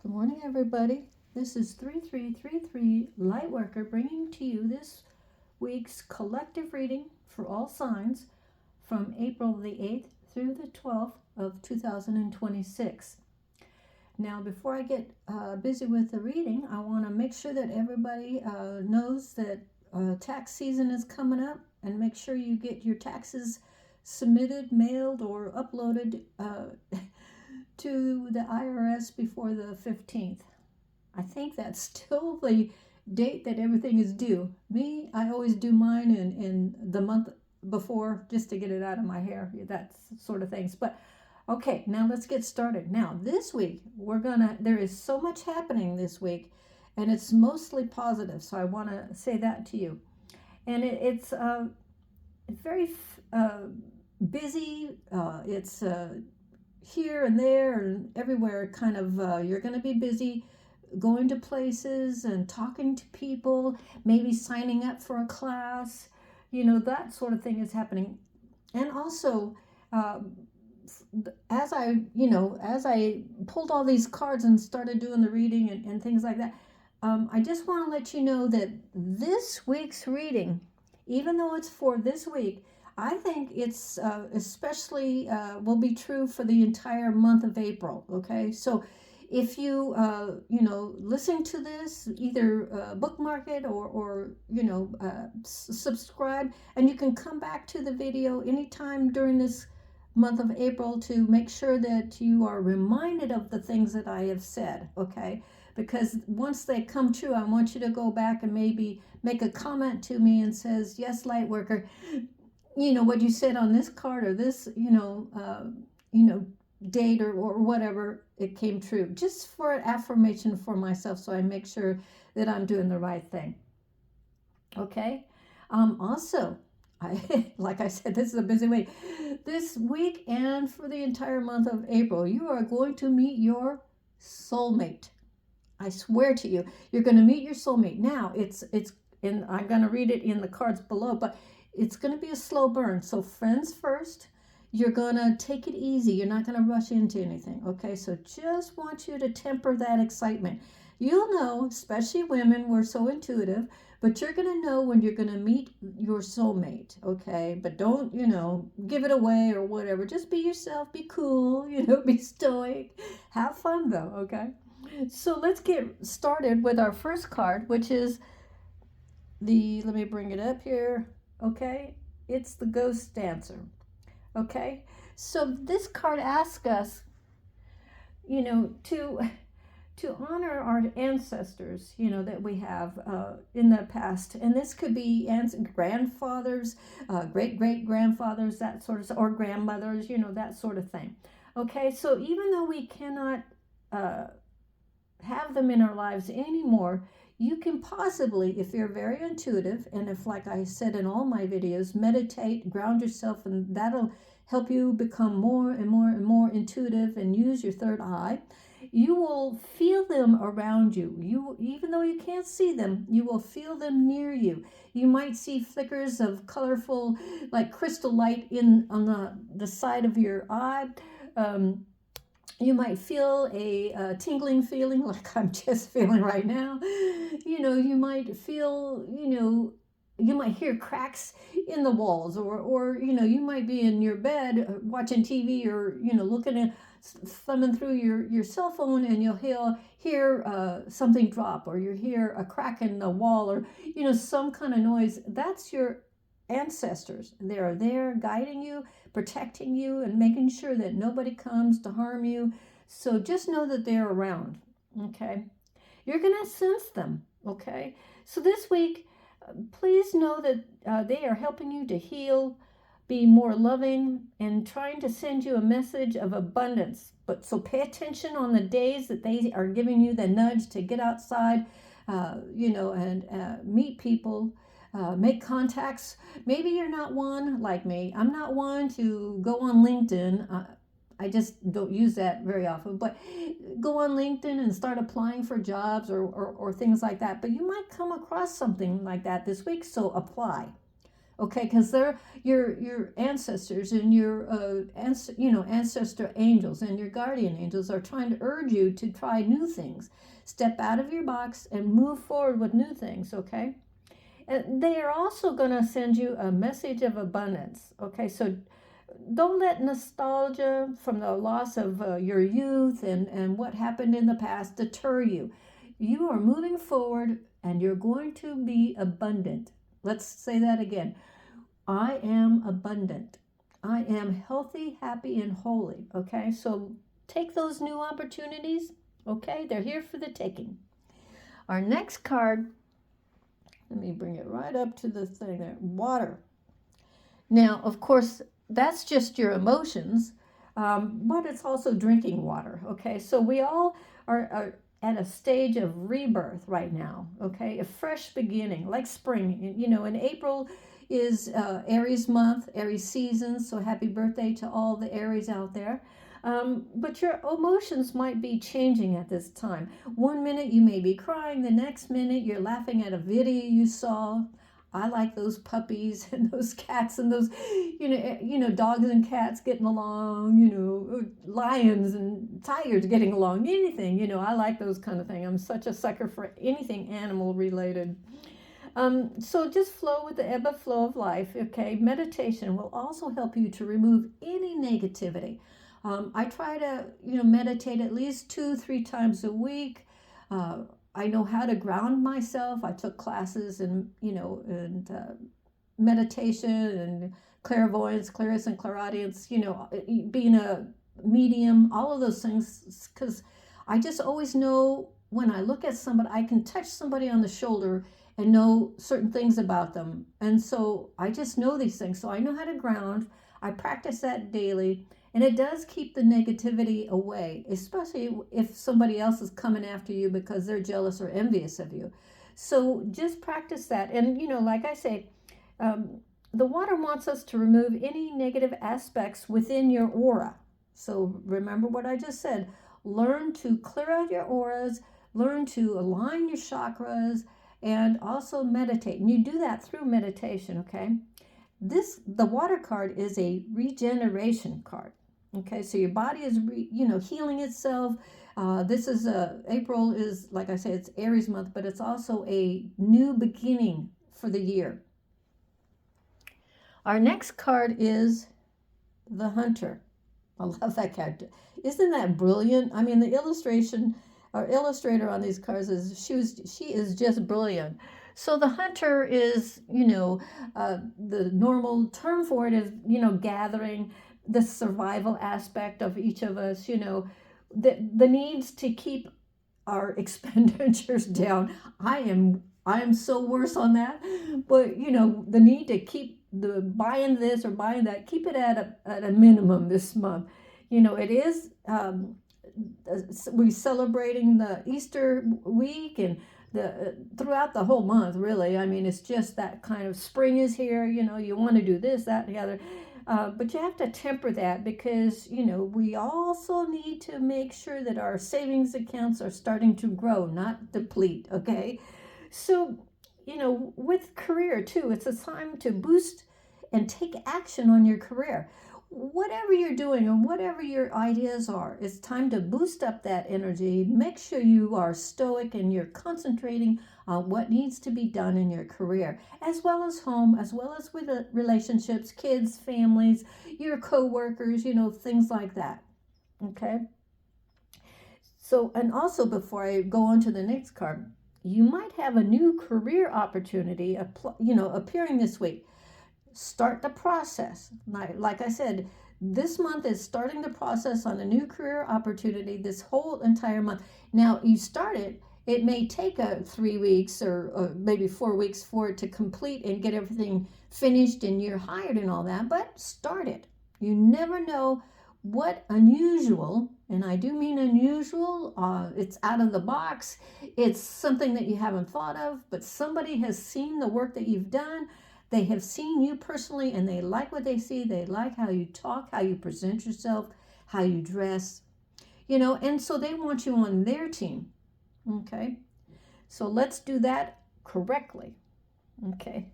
Good morning, everybody. This is 3333 Lightworker bringing to you this week's collective reading for all signs from April the 8th through the 12th of 2026. Now, before I get busy with the reading, I want to make sure that everybody knows that tax season is coming up, and make sure you get your taxes submitted, mailed, or uploaded to the IRS before the 15th. I think that's still the date that everything is due. Me, I always do mine in the month before just to get it out of my hair, that sort of things. But okay, now let's get started. Now, this week, there is so much happening this week, and it's mostly positive, so I want to say that to you. And it's very busy. It's here and there and everywhere, kind of. You're going to be busy going to places and talking to people, maybe signing up for a class, that sort of thing is happening. And also, as I pulled all these cards and started doing the reading and things like that, I just want to let you know that this week's reading, even though it's for this week, I think it's especially will be true for the entire month of April. Okay, so if you listen to this, either bookmark it or subscribe, and you can come back to the video anytime during this month of April to make sure that you are reminded of the things that I have said. Okay, because once they come true, I want you to go back and maybe make a comment to me and says, yes, Lightworker, what you said on this card or this date or whatever, it came true, just for an affirmation for myself, so I make sure that I'm doing the right thing. Okay, also, like I said, this is a busy week. This week and for the entire month of April, you are going to meet your soulmate. I swear to you, you're going to meet your soulmate. Now, and I'm going to read it in the cards below, but it's going to be a slow burn. So friends first. You're going to take it easy. You're not going to rush into anything. Okay, so just want you to temper that excitement. You'll know, especially women, we're so intuitive, but you're going to know when you're going to meet your soulmate. Okay, but don't, give it away or whatever. Just be yourself, be cool, be stoic. Have fun though, okay? So let's get started with our first card, which is let me bring it up here. Okay, it's the Ghost Dancer. Okay, so this card asks us, to honor our ancestors, that we have in the past, and this could be grandfathers, great-great-grandfathers, that sort of, or grandmothers, that sort of thing. Okay, so even though we cannot have them in our lives anymore, you can possibly, if you're very intuitive, and if, like I said in all my videos, meditate, ground yourself, and that'll help you become more and more and more intuitive and use your third eye, you will feel them around you. Even though you can't see them, you will feel them near you. You might see flickers of colorful, like crystal light on the side of your eye. You might feel a tingling feeling like I'm just feeling right now. You might feel, you might hear cracks in the walls, or you might be in your bed watching TV, or, looking at, thumbing through your cell phone, and you'll hear something drop, or you hear a crack in the wall, or, some kind of noise. That's your ancestors. They are there guiding you, protecting you, and making sure that nobody comes to harm you. So just know that they're around. Okay, you're gonna sense them. Okay, so this week, please know that they are helping you to heal, be more loving, and trying to send you a message of abundance. But so pay attention on the days that they are giving you the nudge to get outside, and meet people. Make contacts. Maybe you're not one like me. I'm not one to go on LinkedIn. I just don't use that very often, but go on LinkedIn and start applying for jobs or things like that. But you might come across something like that this week, so apply. Okay, because they're your ancestors and your ancestor angels and your guardian angels are trying to urge you to try new things. Step out of your box and move forward with new things. Okay, and they are also going to send you a message of abundance. Okay, so don't let nostalgia from the loss of your youth and what happened in the past deter you. You are moving forward and you're going to be abundant. Let's say that again. I am abundant. I am healthy, happy, and holy. Okay, so take those new opportunities. Okay, they're here for the taking. Our next card, let me bring it right up to the thing there, water. Now, of course, that's just your emotions, but it's also drinking water. Okay, so we all are at a stage of rebirth right now. Okay, a fresh beginning, like spring. You know, in April is Aries month, Aries season. So happy birthday to all the Aries out there. But your emotions might be changing at this time. One minute you may be crying, the next minute you're laughing at a video you saw. I like those puppies and those cats and those, dogs and cats getting along, lions and tigers getting along, anything, I like those kind of things. I'm such a sucker for anything animal related. So just flow with the ebb and flow of life, okay? Meditation will also help you to remove any negativity. I try to, meditate at least 2-3 times a week. I know how to ground myself. I took classes in, meditation and clairvoyance, clairvoyance, clairaudience, being a medium, all of those things, because I just always know when I look at somebody, I can touch somebody on the shoulder and know certain things about them. And so I just know these things. So I know how to ground. I practice that daily. And it does keep the negativity away, especially if somebody else is coming after you because they're jealous or envious of you. So just practice that. And, like I say, the water wants us to remove any negative aspects within your aura. So remember what I just said. Learn to clear out your auras, learn to align your chakras, and also meditate. And you do that through meditation, okay? The water card is a regeneration card. Okay, so your body is, healing itself. This is April is, like I said, it's Aries month, but it's also a new beginning for the year. Our next card is the Hunter. I love that character. Isn't that brilliant? I mean, the illustrator on these cards she is just brilliant. So the Hunter is, the normal term for it is, gathering, the survival aspect of each of us, the needs to keep our expenditures down. I am so worse on that, but the need to keep the buying this or buying that, keep it at a minimum this month. It is we're celebrating the Easter week and throughout the whole month, really. I mean, it's just that kind of spring is here. You want to do this, that, and the other. But you have to temper that because, we also need to make sure that our savings accounts are starting to grow, not deplete, okay? So, with career too, it's a time to boost and take action on your career. Whatever you're doing and whatever your ideas are, it's time to boost up that energy. Make sure you are stoic and you're concentrating on what needs to be done in your career, as well as home, as well as with relationships, kids, families, your co-workers, things like that. Okay? So, and also before I go on to the next card, you might have a new career opportunity, appearing this week. Start the process. Like I said, this month is starting the process on a new career opportunity this whole entire month. Now, you start it may take 3 weeks or maybe 4 weeks for it to complete and get everything finished and you're hired and all that, but start it. You never know what unusual, and I do mean unusual, it's out of the box, it's something that you haven't thought of, but somebody has seen the work that you've done. They have seen you personally and they like what they see. They like how you talk, how you present yourself, how you dress, and so they want you on their team. Okay, so let's do that correctly. Okay,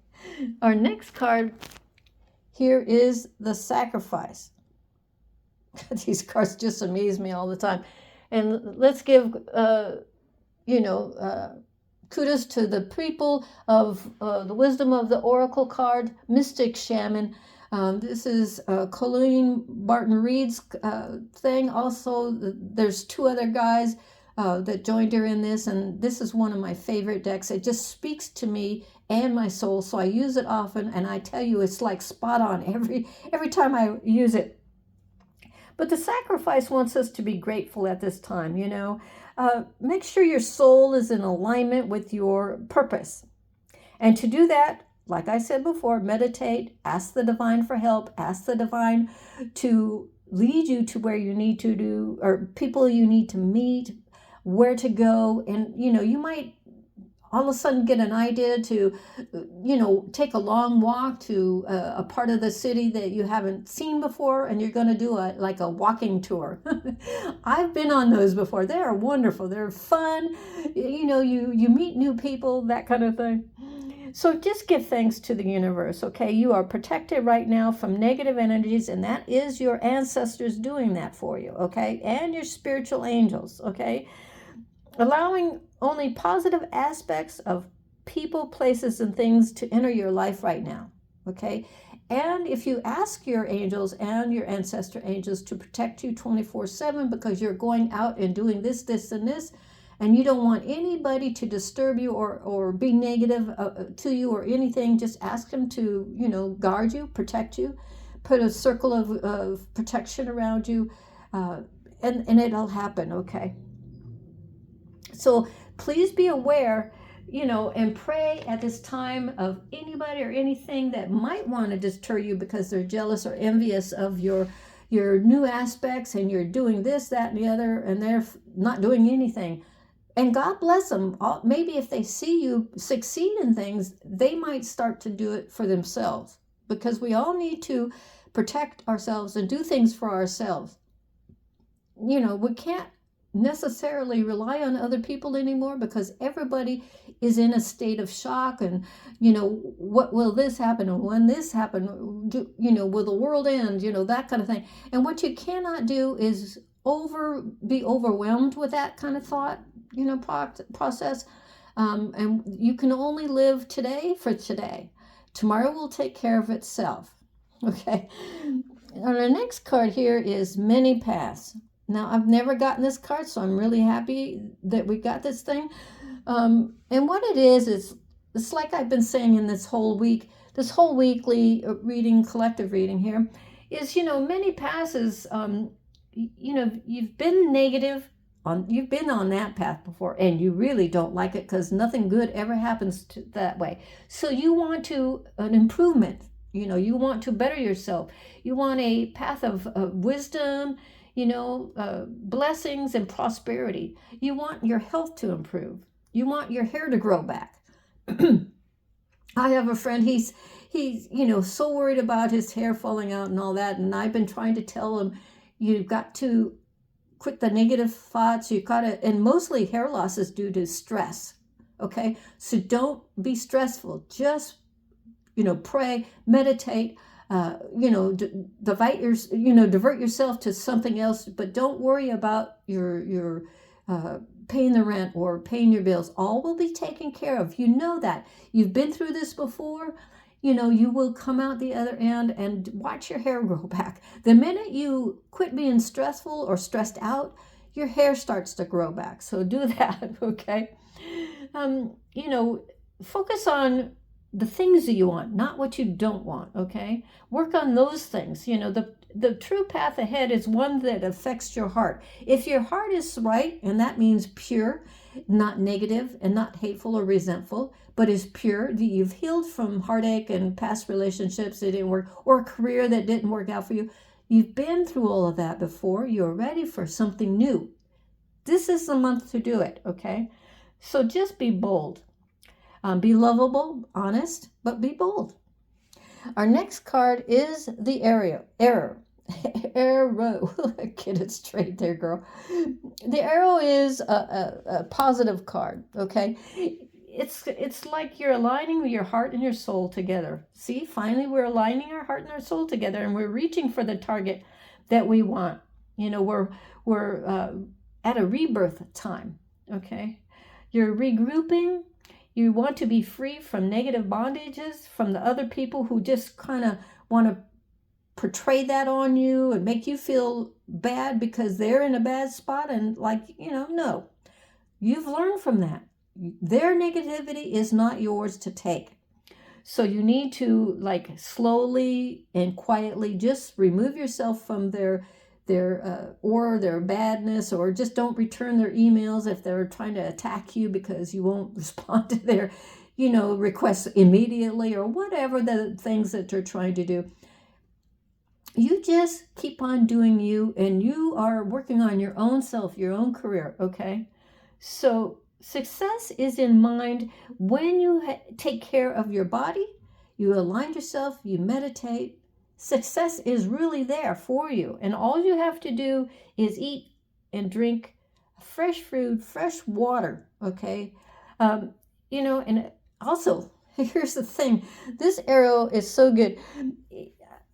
Our next card here is the Sacrifice. These cards just amaze me all the time. And let's give, kudos to the people of the Wisdom of the Oracle card, Mystic Shaman. This is Colleen Barton Reed's thing. Also, there's two other guys that joined her in this, and this is one of my favorite decks. It just speaks to me and my soul, so I use it often, and I tell you, it's like spot on every time I use it. But the Sacrifice wants us to be grateful at this time, Make sure your soul is in alignment with your purpose. And to do that, like I said before, meditate, ask the divine for help, ask the divine to lead you to where you need to do, or people you need to meet, where to go. And, you might all of a sudden get an idea to, take a long walk to a part of the city that you haven't seen before, and you're going to do a walking tour. I've been on those before. They are wonderful. They're fun. You meet new people, that kind of thing. So just give thanks to the universe, okay? You are protected right now from negative energies, and that is your ancestors doing that for you, okay? And your spiritual angels, okay? Allowing only positive aspects of people, places, and things to enter your life right now, okay? And if you ask your angels and your ancestor angels to protect you 24/7 because you're going out and doing this, and this, and you don't want anybody to disturb you or be negative to you or anything, just ask them to, guard you, protect you, put a circle of protection around you, and it'll happen, okay? So please be aware, and pray at this time of anybody or anything that might want to deter you because they're jealous or envious of your new aspects, and you're doing this, that, and the other, and they're not doing anything. And God bless them. Maybe if they see you succeed in things, they might start to do it for themselves, because we all need to protect ourselves and do things for ourselves. We can't necessarily rely on other people anymore, because everybody is in a state of shock, and what will this happen, and when this happen, will the world end, that kind of thing. And what you cannot do is be overwhelmed with that kind of thought process, and you can only live today for today. Tomorrow will take care of itself, okay? And our next card here is Many Paths. Now, I've never gotten this card, so I'm really happy that we got this thing. And what it is, it's like I've been saying in this whole weekly reading, collective reading here, is, many passes, you've been negative, you've been on that path before, and you really don't like it because nothing good ever happens that way. So you want an improvement, you want to better yourself. You want a path of wisdom, blessings and prosperity. You want your health to improve. You want your hair to grow back. I have a friend, he's so worried about his hair falling out and all that, and I've been trying to tell him, you've got to quit the negative thoughts. You've got to, and mostly hair loss is due to stress, okay? So don't be stressful. Just, pray, meditate, divert yourself to something else, but don't worry about your paying the rent or paying your bills. All will be taken care of. You know that. You've been through this before. You will come out the other end, and watch your hair grow back. The minute you quit being stressful or stressed out, your hair starts to grow back. So do that, okay? Focus on the things that you want, not what you don't want, okay? Work on those things. The true path ahead is one that affects your heart. If your heart is right, and that means pure, not negative and not hateful or resentful, but is pure, that you've healed from heartache and past relationships that didn't work, or a career that didn't work out for you. You've been through all of that before. You're ready for something new. This is the month to do it, okay? So just be bold. Be lovable, honest, but be bold. Our next card is the Arrow. Get it straight there, girl. The Arrow is a positive card, okay? it's like you're aligning your heart and your soul together. See, finally we're aligning our heart and our soul together, and we're reaching for the target that we want. You know, we're at a rebirth time. Okay, you're regrouping. You want to be free from negative bondages from the other people who just kind of want to portray that on you and make you feel bad because they're in a bad spot. And like, you know, no, you've learned from that. Their negativity is not yours to take. So you need to, like, slowly and quietly just remove yourself from their or their badness, or just don't return their emails if they're trying to attack you because you won't respond to their, you know, requests immediately, or whatever the things that they're trying to do. You just keep on doing you, and you are working on your own self, your own career, okay? So success is in mind when you take care of your body, you align yourself, you meditate. Success is really there for you. And all you have to do is eat and drink fresh fruit, fresh water, okay? You know, and also, here's the thing. This arrow is so good.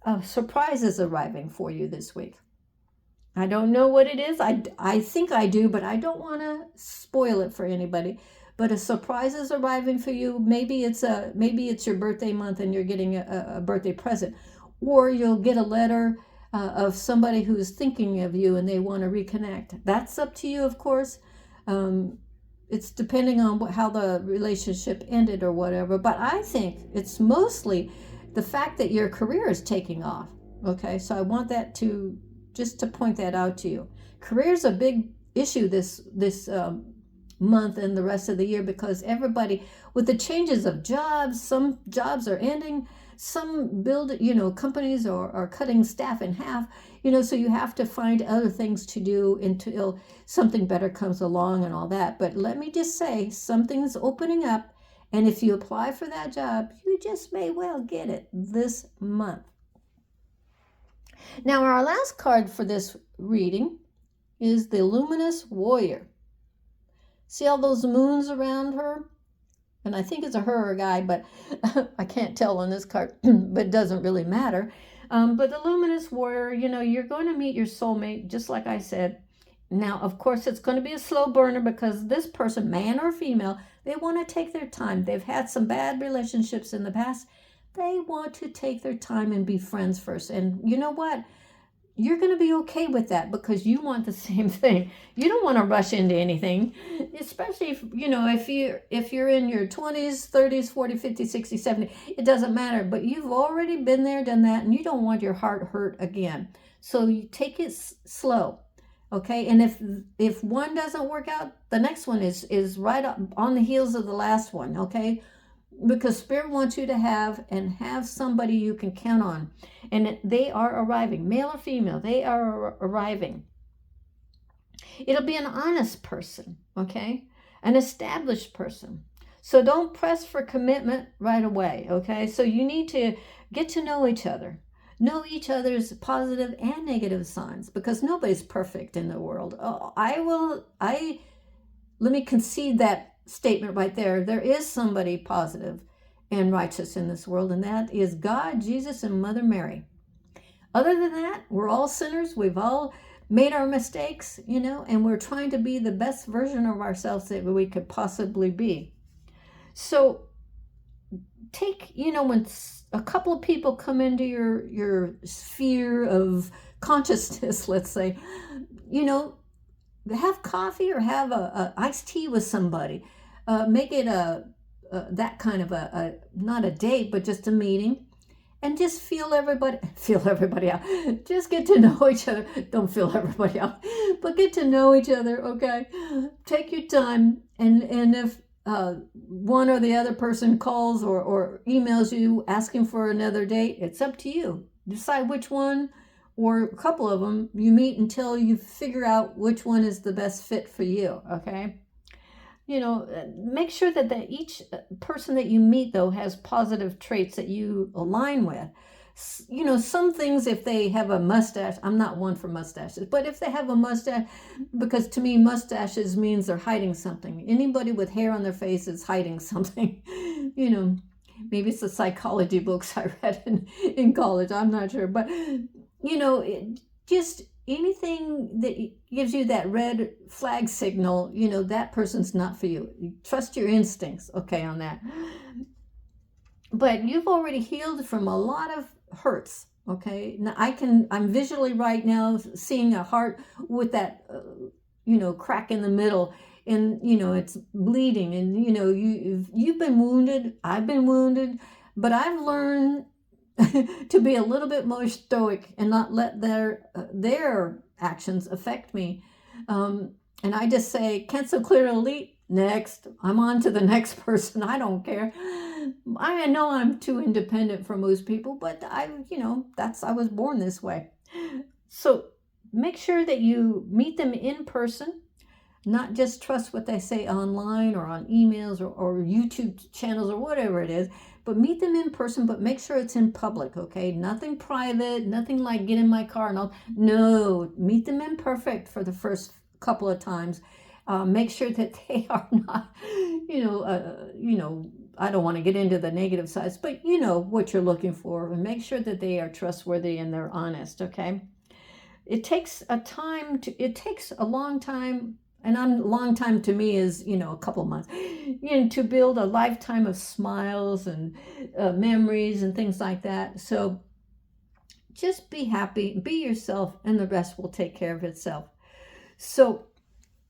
A surprise is arriving for you this week. I don't know what it is. I think I do, but I don't want to spoil it for anybody. But a surprise is arriving for you. Maybe it's your birthday month and you're getting a birthday present. Or you'll get a letter of somebody who's thinking of you and they want to reconnect. That's up to you, of course. It's depending on how the relationship ended or whatever. But I think it's mostly the fact that your career is taking off. Okay, so I want that to point that out to you. Career is a big issue this month and the rest of the year, because everybody, with the changes of jobs, some jobs are ending. Some companies are cutting staff in half, so you have to find other things to do until something better comes along and all that. But let me just say, something's opening up, and if you apply for that job, you just may well get it this month. Now, our last card for this reading is the Luminous Warrior. See all those moons around her? And I think it's a her or a guy, but I can't tell on this card, but it doesn't really matter. But the Luminous Warrior, you're going to meet your soulmate, just like I said. Now, of course, it's going to be a slow burner, because this person, man or female, they want to take their time. They've had some bad relationships in the past. They want to take their time and be friends first. And you know what? You're going to be okay with that, because you want the same thing. You don't want to rush into anything, especially if you're in your 20s, 30s, 40s, 50s, 60s, 70s, it doesn't matter. But you've already been there, done that, and you don't want your heart hurt again. So you take it slow, okay? And if one doesn't work out, the next one is right up on the heels of the last one, okay? Because Spirit wants you to have somebody you can count on. And they are arriving, male or female, they are arriving. It'll be an honest person, okay? An established person. So don't press for commitment right away, okay? So you need to get to know each other. Know each other's positive and negative signs, because nobody's perfect in the world. Let me concede that statement right there. There is somebody positive and righteous in this world, and that is God, Jesus, and Mother Mary. Other than that, we're all sinners. We've all made our mistakes, and we're trying to be the best version of ourselves that we could possibly be. So take, when a couple of people come into your sphere of consciousness, let's say, have coffee or have a iced tea with somebody. Make it that kind of a not a date, but just a meeting, and just feel everybody out. Just get to know each other. Don't feel everybody out, but get to know each other. Okay, take your time, and if one or the other person calls or emails you asking for another date, it's up to you. Decide which one, or a couple of them, you meet until you figure out which one is the best fit for you. Okay. Make sure that each person that you meet, though, has positive traits that you align with. Some things, if they have a mustache, I'm not one for mustaches, but if they have a mustache, because to me, mustaches means they're hiding something. Anybody with hair on their face is hiding something. Maybe it's the psychology books I read in college. I'm not sure. But, just anything that gives you that red flag signal, that person's not for you. Trust your instincts, okay, on that. But you've already healed from a lot of hurts, okay? Now I'm visually right now seeing a heart with that, crack in the middle, and it's bleeding, and you've been wounded, I've been wounded, but I've learned to be a little bit more stoic and not let their actions affect me. And I just say, cancel, clear, delete, next. I'm on to the next person. I don't care. I know I'm too independent for most people, but I was born this way. So make sure that you meet them in person. Not just trust what they say online or on emails or YouTube channels or whatever it is, but meet them in person, but make sure it's in public, okay? Nothing private, nothing like get in my car and all. No, meet them in perfect for the first couple of times. Make sure that they are not, I don't want to get into the negative sides, but you know what you're looking for, and make sure that they are trustworthy and they're honest, okay? It takes a long time. And a long time to me is, a couple months, to build a lifetime of smiles and memories and things like that. So just be happy, be yourself, and the rest will take care of itself. So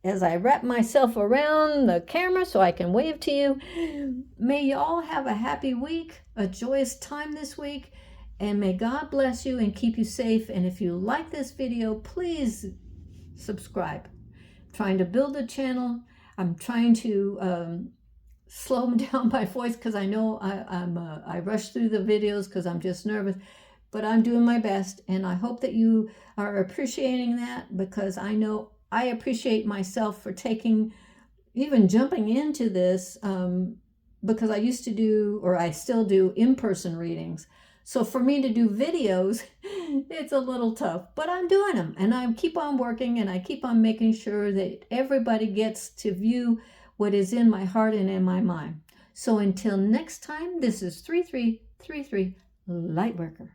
as I wrap myself around the camera so I can wave to you, may you all have a happy week, a joyous time this week, and may God bless you and keep you safe. And if you like this video, please subscribe. Trying to build a channel. I'm trying to slow down my voice because I know I rush through the videos because I'm just nervous, but I'm doing my best, and I hope that you are appreciating that, because I know I appreciate myself for even jumping into this, because I used to do, or I still do, in-person readings. So for me to do videos, it's a little tough, but I'm doing them, and I keep on working, and I keep on making sure that everybody gets to view what is in my heart and in my mind. So until next time, this is 3333 Lightworker.